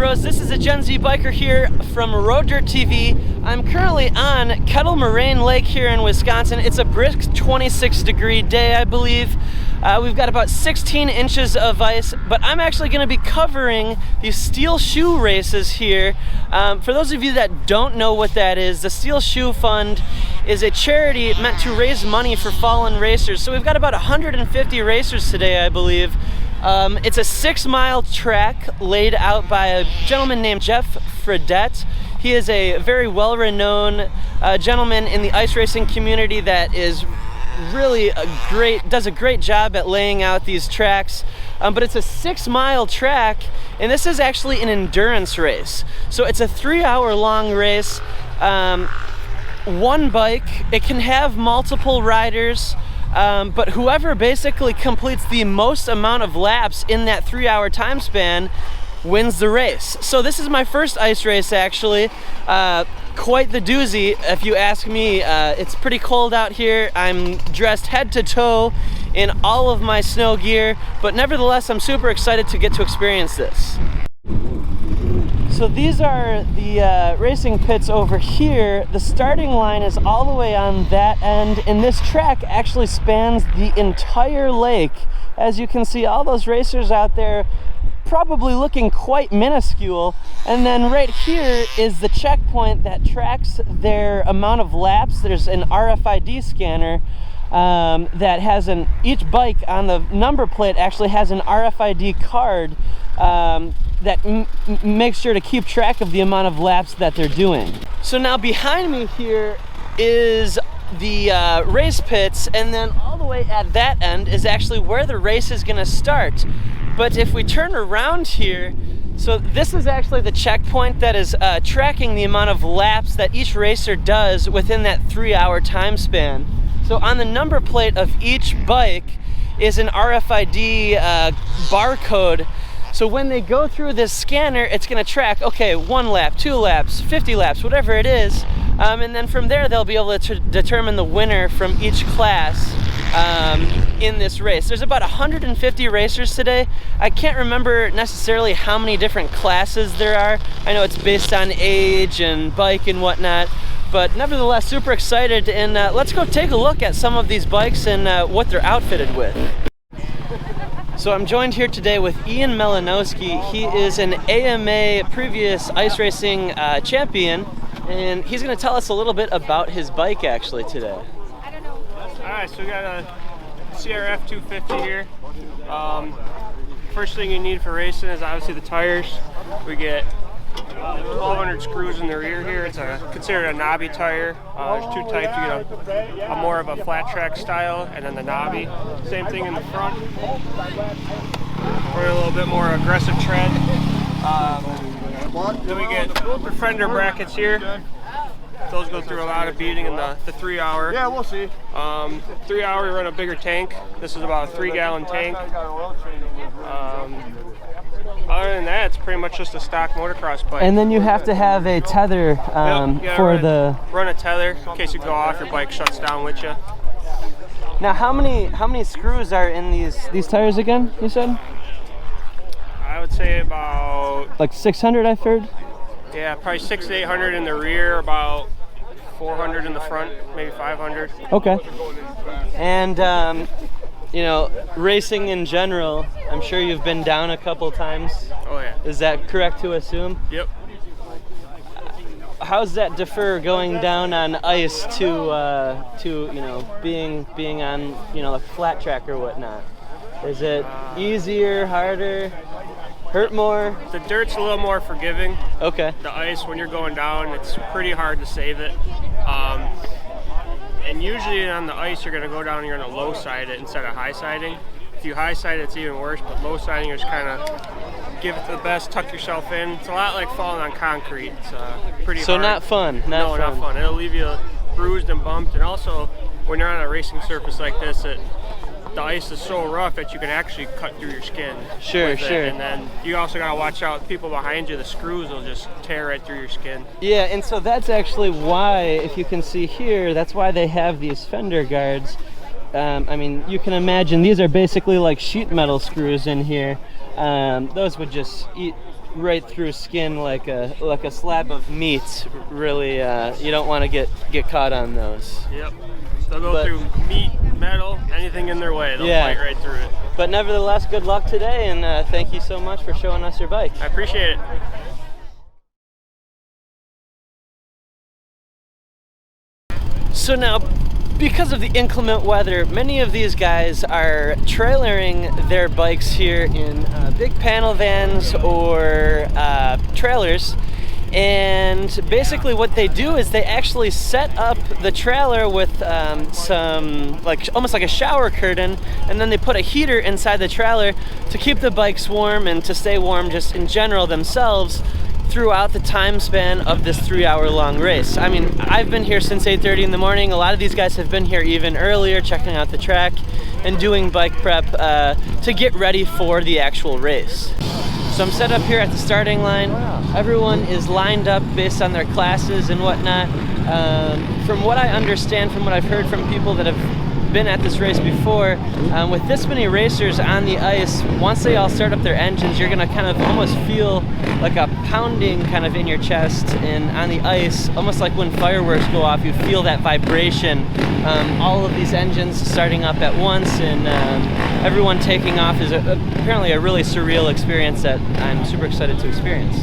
bros? This is a Gen Z biker here from Road Dirt TV. I'm currently on Kettle Moraine Lake here in Wisconsin. It's a brisk 26-degree day, I believe. We've got about 16 inches of ice, but I'm actually going to be covering these steel shoe races here. For those of you that don't know what that is, the Steel Shoe Fund is a charity meant to raise money for fallen racers. So we've got about 150 racers today, I believe. It's a 6-mile track laid out by a gentleman named Jeff Fredette. He is a very well-renowned gentleman in the ice racing community that is really does a great job at laying out these tracks. But it's a 6-mile track, and this is actually an endurance race. So it's a 3-hour long race. One bike, it can have multiple riders. But whoever basically completes the most amount of laps in that 3-hour time span wins the race. So this is my first ice race, actually. Quite the doozy, if you ask me. It's pretty cold out here. I'm dressed head to toe in all of my snow gear, but nevertheless, I'm super excited to get to experience this. So these are the racing pits over here. The starting line is all the way on that end, and this track actually spans the entire lake. As you can see, all those racers out there probably looking quite minuscule. And then right here is the checkpoint that tracks their amount of laps. There's an RFID scanner that has each bike on the number plate actually has an RFID card that makes sure to keep track of the amount of laps that they're doing. So now behind me here is the race pits, and then all the way at that end is actually where the race is gonna start. But if we turn around here, so this is actually the checkpoint that is tracking the amount of laps that each racer does within that 3-hour time span. So on the number plate of each bike is an RFID barcode. So when they go through this scanner, it's gonna track, okay, 1 lap, 2 laps, 50 laps, whatever it is. And then from there, they'll be able to determine the winner from each class in this race. There's about 150 racers today. I can't remember necessarily how many different classes there are. I know it's based on age and bike and whatnot, but nevertheless, super excited. And let's go take a look at some of these bikes and what they're outfitted with. So I'm joined here today with Ian Melanowski. He is an AMA previous ice racing champion, and he's going to tell us a little bit about his bike actually today. Alright, so we got a CRF 250 here. First thing you need for racing is obviously the tires. We get 1,200 screws in the rear here. It's considered a knobby tire. There's 2 types. You get a more of a flat track style, and then the knobby. Same thing in the front. For a little bit more aggressive tread. Then we get the fender brackets here. Those go through a lot of beating in the 3-hour. Yeah, we'll see. 3-hour, we run a bigger tank. This is about a 3-gallon tank. Other than that, it's pretty much just a stock motocross bike. And then you have to have a tether run a tether in case you go off, your bike shuts down with you. Now, how many screws are in these tires again? You said? I would say about like 600. I've heard. Yeah, probably 600 to 800 in the rear, about 400 in the front, maybe 500. Okay. And you know, racing in general, I'm sure you've been down a couple times. Oh yeah. Is that correct to assume? Yep. How's that differ going down on ice to you know, being on, you know, like flat track or whatnot? Is it easier, harder, hurt more? The dirt's a little more forgiving. Okay. The ice, when you're going down, it's pretty hard to save it. And usually on the ice, you're going to go down and you're going to low side it instead of high siding. If you high side it, it's even worse, but low siding, you're just kind of give it the best, tuck yourself in. It's a lot like falling on concrete. It's pretty hard. So not fun. No, not fun. It'll leave you bruised and bumped. And also, when you're on a racing surface like this, the ice is so rough that you can actually cut through your skin. Sure. And then you also gotta watch out, people behind you, the screws will just tear right through your skin. Yeah, and so that's actually why, if you can see here, that's why they have these fender guards. I mean, you can imagine these are basically like sheet metal screws in here. Those would just eat right through skin like a slab of meat. Really, you don't want to get caught on those. Yep. They'll go through meat, metal, anything in their way. They'll bite right through it. But nevertheless, good luck today, and thank you so much for showing us your bike. I appreciate it. So now, because of the inclement weather, many of these guys are trailering their bikes here in big panel vans or trailers. And basically what they do is they actually set up the trailer with some, almost like a shower curtain, and then they put a heater inside the trailer to keep the bikes warm and to stay warm just in general themselves throughout the time span of this 3-hour-long race. I mean, I've been here since 8:30 in the morning. A lot of these guys have been here even earlier, checking out the track and doing bike prep to get ready for the actual race. So I'm set up here at the starting line. Everyone is lined up based on their classes and whatnot. From what I understand, from what I've heard from people that have been at this race before, with this many racers on the ice, once they all start up their engines, you're gonna kind of almost feel like a pounding kind of in your chest and on the ice, almost like when fireworks go off, you feel that vibration. All of these engines starting up at once and everyone taking off is apparently a really surreal experience that I'm super excited to experience.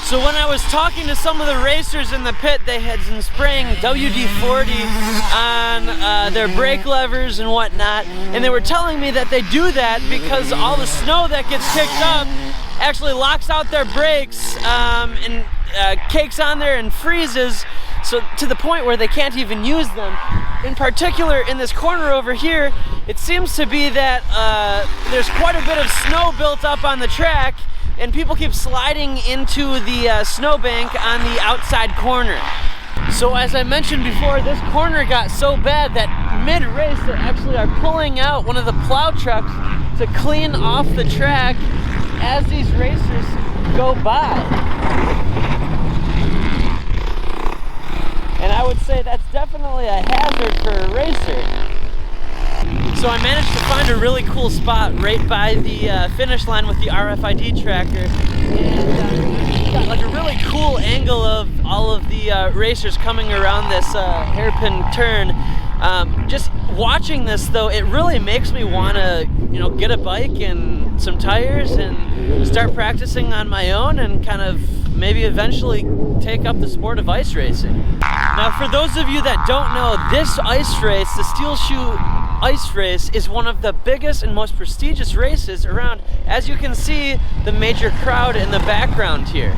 So when I was talking to some of the racers in the pit, they had been spraying WD-40 on their brake levers and whatnot, and they were telling me that they do that because all the snow that gets kicked up actually locks out their brakes and cakes on there and freezes, so to the point where they can't even use them. In particular, in this corner over here, it seems to be that there's quite a bit of snow built up on the track, and people keep sliding into the snowbank on the outside corner. So as I mentioned before, this corner got so bad that mid-race they actually are pulling out one of the plow trucks to clean off the track as these racers go by. And I would say that's definitely a hazard for a racer. So I managed to find a really cool spot right by the finish line with the RFID tracker, and got like a really cool angle of all of the racers coming around this hairpin turn. Just watching this though, it really makes me want to, get a bike and some tires and start practicing on my own and kind of maybe eventually take up the sport of ice racing. Now, for those of you that don't know, this ice race, the Steel Shoe Ice Race, is one of the biggest and most prestigious races around. As you can see, the major crowd in the background here.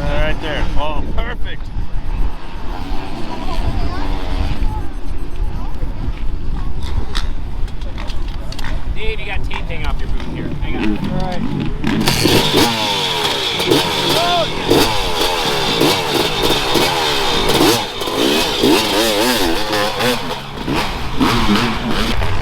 Right there. Oh, perfect. Dave, you got tape hanging off your boot here. Hang on. All right.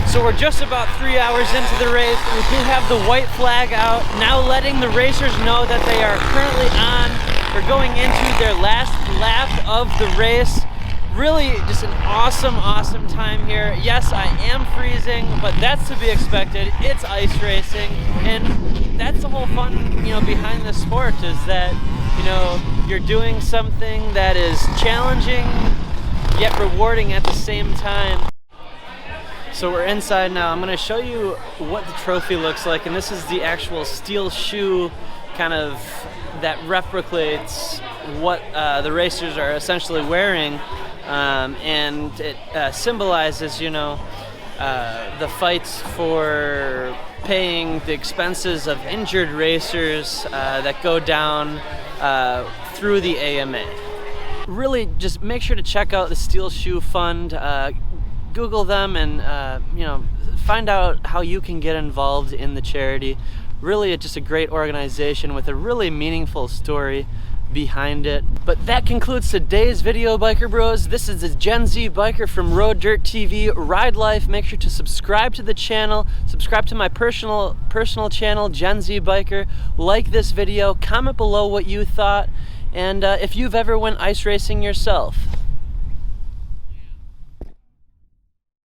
So we're just about 3 hours into the race. We do have the white flag out, now letting the racers know that they are currently on. They're going into their last lap of the race. Really just an awesome time here. Yes, I am freezing, but that's to be expected. It's ice racing, and that's the whole fun, you know, behind this sport, is that, you know, you're doing something that is challenging yet rewarding at the same time. So we're inside now. I'm going to show you what the trophy looks like, and this is the actual steel shoe kind of that replicates what the racers are essentially wearing, and it symbolizes, you know, the fights for paying the expenses of injured racers that go down through the AMA. Really, just make sure to check out the Steel Shoe Fund. Google them and you know, find out how you can get involved in the charity. Really, just a great organization with a really meaningful story behind it. But that concludes today's video, Biker Bros. This is the Gen Z biker from Road Dirt TV, Ride Life. Make sure to subscribe to the channel, subscribe to my personal channel, Gen Z Biker. Like this video, comment below what you thought, and if you've ever went ice racing yourself.